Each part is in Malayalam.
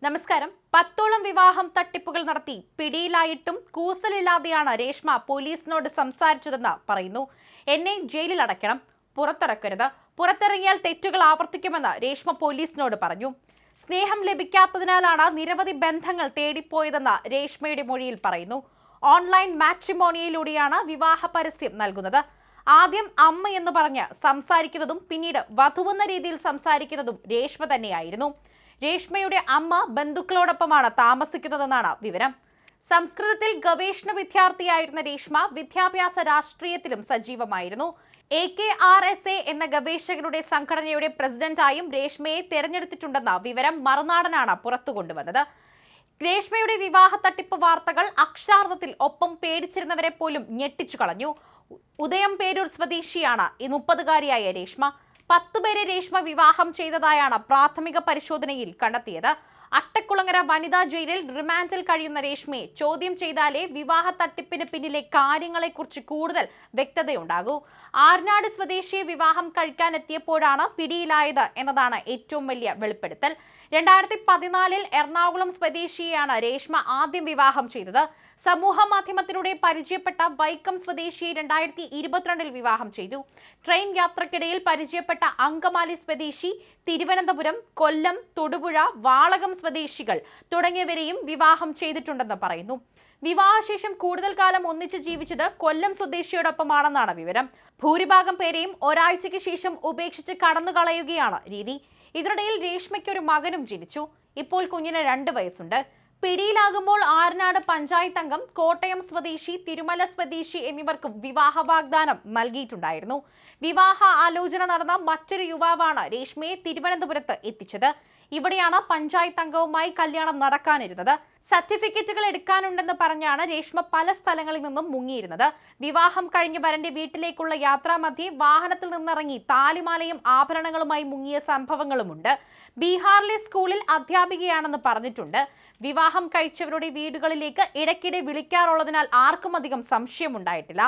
നമസ്കാരം. 10ഓളം വിവാഹം തട്ടിപ്പുകൾ നടത്തി പിടിയിലായിട്ടും കൂസലില്ലാതെയാണ് രേഷ്മ പോലീസിനോട് സംസാരിച്ചതെന്ന് പറയുന്നു. എന്നെ ജയിലിൽ അടയ്ക്കണം, പുറത്തിറക്കരുത്, പുറത്തിറങ്ങിയാൽ തെറ്റുകൾ ആവർത്തിക്കുമെന്ന് രേഷ്മ പോലീസിനോട് പറഞ്ഞു. സ്നേഹം ലഭിക്കാത്തതിനാലാണ് നിരവധി ബന്ധങ്ങൾ തേടിപ്പോയതെന്ന് രേഷ്മയുടെ മൊഴിയിൽ പറയുന്നു. ഓൺലൈൻ മാട്രിമോണിയയിലൂടെയാണ് വിവാഹ പരസ്യം നൽകുന്നത്. ആദ്യം അമ്മ എന്ന് പറഞ്ഞ് സംസാരിക്കുന്നതും പിന്നീട് വധുവെന്ന രീതിയിൽ സംസാരിക്കുന്നതും രേഷ്മ തന്നെയായിരുന്നു. രേഷ്മയുടെ അമ്മ ബന്ധുക്കളോടൊപ്പമാണ് താമസിക്കുന്നതെന്നാണ് വിവരം. സംസ്കൃതത്തിൽ ഗവേഷണ വിദ്യാർത്ഥിയായിരുന്ന രേഷ്മ വിദ്യാഭ്യാസ രാഷ്ട്രീയത്തിലും സജീവമായിരുന്നു. AKRSA എന്ന ഗവേഷകരുടെ സംഘടനയുടെ പ്രസിഡന്റായും രേഷ്മയെ തെരഞ്ഞെടുത്തിട്ടുണ്ടെന്ന വിവരം മറുനാടനാണ് പുറത്തുകൊണ്ടുവന്നത്. രേഷ്മയുടെ വിവാഹ തട്ടിപ്പ് വാർത്തകൾ അക്ഷരാർത്ഥത്തിൽ ഒപ്പം പേടിച്ചിരുന്നവരെ പോലും ഞെട്ടിച്ചു കളഞ്ഞു. ഉദയംപേരൂർ സ്വദേശിയാണ് 30-കാരിയായ രേഷ്മ. 10 പേരെ രേഷ്മ വിവാഹം ചെയ്തതായാണ് പ്രാഥമിക പരിശോധനയിൽ കണ്ടെത്തിയത്. അട്ടക്കുളങ്ങര വനിതാ ജയിലിൽ റിമാൻഡിൽ കഴിയുന്ന രേഷ്മയെ ചോദ്യം ചെയ്താലേ വിവാഹ തട്ടിപ്പിന് പിന്നിലെ കാര്യങ്ങളെക്കുറിച്ച് കൂടുതൽ വ്യക്തതയുണ്ടാകൂ. ആർനാട് സ്വദേശിയെ വിവാഹം കഴിക്കാനെത്തിയപ്പോഴാണ് പിടിയിലായത് എന്നതാണ് ഏറ്റവും വലിയ വെളിപ്പെടുത്തൽ. 2014 എറണാകുളം സ്വദേശിയെയാണ് രേഷ്മ ആദ്യം വിവാഹം ചെയ്തത്. സമൂഹ മാധ്യമത്തിലൂടെ പരിചയപ്പെട്ട വൈക്കം സ്വദേശിയെ 2022 വിവാഹം ചെയ്തു. ട്രെയിൻ യാത്രക്കിടയിൽ പരിചയപ്പെട്ട അങ്കമാലി സ്വദേശി, തിരുവനന്തപുരം, കൊല്ലം, തൊടുപുഴ, വാളകം സ്വദേശികൾ തുടങ്ങിയവരെയും വിവാഹം ചെയ്തിട്ടുണ്ടെന്ന് പറയുന്നു. വിവാഹശേഷം കൂടുതൽ കാലം ഒന്നിച്ച് ജീവിച്ചത് കൊല്ലം സ്വദേശിയോടൊപ്പമാണെന്നാണ് വിവരം. ഭൂരിഭാഗം പേരെയും ഒരാഴ്ചയ്ക്ക് ശേഷം ഉപേക്ഷിച്ച് കടന്നുകളയുകയാണ് രീതി. ഇതിനിടയിൽ രേഷ്മയ്ക്ക് ഒരു മകനും ജനിച്ചു. ഇപ്പോൾ കുഞ്ഞിന് 2 വയസ്സുണ്ട്. പിടിയിലാകുമ്പോൾ ആർനാട് പഞ്ചായത്ത് അംഗം, കോട്ടയം സ്വദേശി, തിരുമല സ്വദേശി എന്നിവർക്കും വിവാഹ വാഗ്ദാനം നൽകിയിട്ടുണ്ടായിരുന്നു. വിവാഹ ആലോചന നടന്ന മറ്റൊരു യുവാവാണ് രേഷ്മയെ തിരുവനന്തപുരത്ത് എത്തിച്ചത്. ഇവിടെയാണ് പഞ്ചായത്ത് അംഗവുമായി കല്യാണം നടക്കാനിരുന്നത്. സർട്ടിഫിക്കറ്റുകൾ എടുക്കാനുണ്ടെന്ന് പറഞ്ഞാണ് രേഷ്മ പല സ്ഥലങ്ങളിൽ നിന്നും മുങ്ങിയിരുന്നത്. വിവാഹം കഴിഞ്ഞ് വരന്റെ വീട്ടിലേക്കുള്ള യാത്രാമധ്യേ വാഹനത്തിൽ നിന്നിറങ്ങി താലിമാലയും ആഭരണങ്ങളുമായി മുങ്ങിയ സംഭവങ്ങളുമുണ്ട്. ബീഹാറിലെ സ്കൂളിൽ അധ്യാപികയാണെന്ന് പറഞ്ഞിട്ടുണ്ട്. വിവാഹം കഴിച്ചവരുടെ വീടുകളിലേക്ക് ഇടയ്ക്കിടെ വിളിക്കാറുള്ളതിനാൽ ആർക്കും അധികം സംശയമുണ്ടായിട്ടില്ല.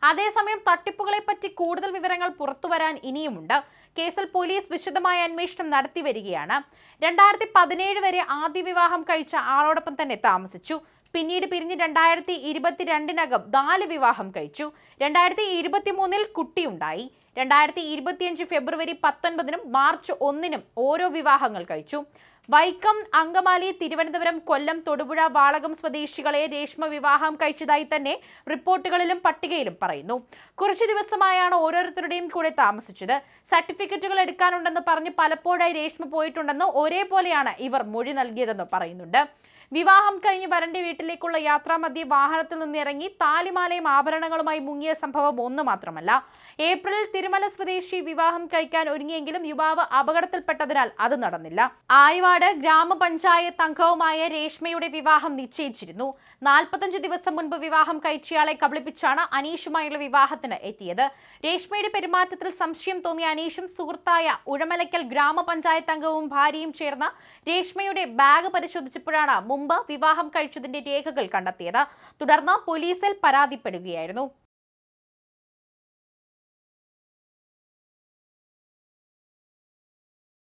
അതേസമയം തട്ടിപ്പുകളെ പറ്റി കൂടുതൽ വിവരങ്ങൾ പുറത്തുവരാൻ ഇനിയുമുണ്ട്. കേസിൽ പോലീസ് വിശദമായ അന്വേഷണം നടത്തി വരികയാണ്. 2017 വരെ ആദ്യ വിവാഹം കഴിച്ച ആളോടൊപ്പം തന്നെ താമസിച്ചു. പിന്നീട് പിരിഞ്ഞ് 2022 4 വിവാഹം കഴിച്ചു. 2023 കുട്ടിയുണ്ടായി. 2025 ഫെബ്രുവരി 19 മാർച്ച് 1 ഓരോ വിവാഹങ്ങൾ കഴിച്ചു. വൈക്കം, അങ്കമാലി, തിരുവനന്തപുരം, കൊല്ലം, തൊടുപുഴ, വാളകം സ്വദേശികളെ രേഷ്മ വിവാഹം കഴിച്ചതായി തന്നെ റിപ്പോർട്ടുകളിലും പട്ടികയിലും പറയുന്നു. കുറച്ചു ദിവസമായാണ് ഓരോരുത്തരുടെയും കൂടെ താമസിച്ചത്. സർട്ടിഫിക്കറ്റുകൾ എടുക്കാനുണ്ടെന്ന് പറഞ്ഞ് പലപ്പോഴായി രേഷ്മ പോയിട്ടുണ്ടെന്ന് ഒരേപോലെയാണ് ഇവർ മൊഴി നൽകിയതെന്ന് പറയുന്നുണ്ട്. വിവാഹം കഴിഞ്ഞ് വരന്റെ വീട്ടിലേക്കുള്ള യാത്രാമധ്യേ വാഹനത്തിൽ നിന്നിറങ്ങി താലിമാലയും ആഭരണങ്ങളുമായി മുങ്ങിയ സംഭവം ഒന്ന് മാത്രമല്ല. ഏപ്രിലിൽ തിരുമല സ്വദേശി വിവാഹം കഴിക്കാൻ ഒരുങ്ങിയെങ്കിലും യുവാവ് അപകടത്തിൽപ്പെട്ടതിനാൽ അത് നടന്നില്ല. ആയവാട് ഗ്രാമപഞ്ചായത്ത് അംഗവുമായ രേഷ്മയുടെ വിവാഹം നിശ്ചയിച്ചിരുന്നു. 45 ദിവസം മുൻപ് വിവാഹം കഴിച്ചയാളെ കബളിപ്പിച്ചാണ് അനീഷുമായുള്ള വിവാഹത്തിന് എത്തിയത്. രേഷ്മയുടെ പെരുമാറ്റത്തിൽ സംശയം തോന്നിയ അനീഷും സുഹൃത്തായ ഉഴമലക്കൽ ഗ്രാമപഞ്ചായത്ത് അംഗവും ഭാര്യയും ചേർന്ന് രേഷ്മയുടെ ബാഗ് പരിശോധിച്ചപ്പോഴാണ് മുമ്പ് വിവാഹം കഴിച്ചതിന്റെ രേഖകൾ കണ്ടെത്തിയത്. തുടർന്ന് പോലീസിൽ പരാതിപ്പെടുകയായിരുന്നു.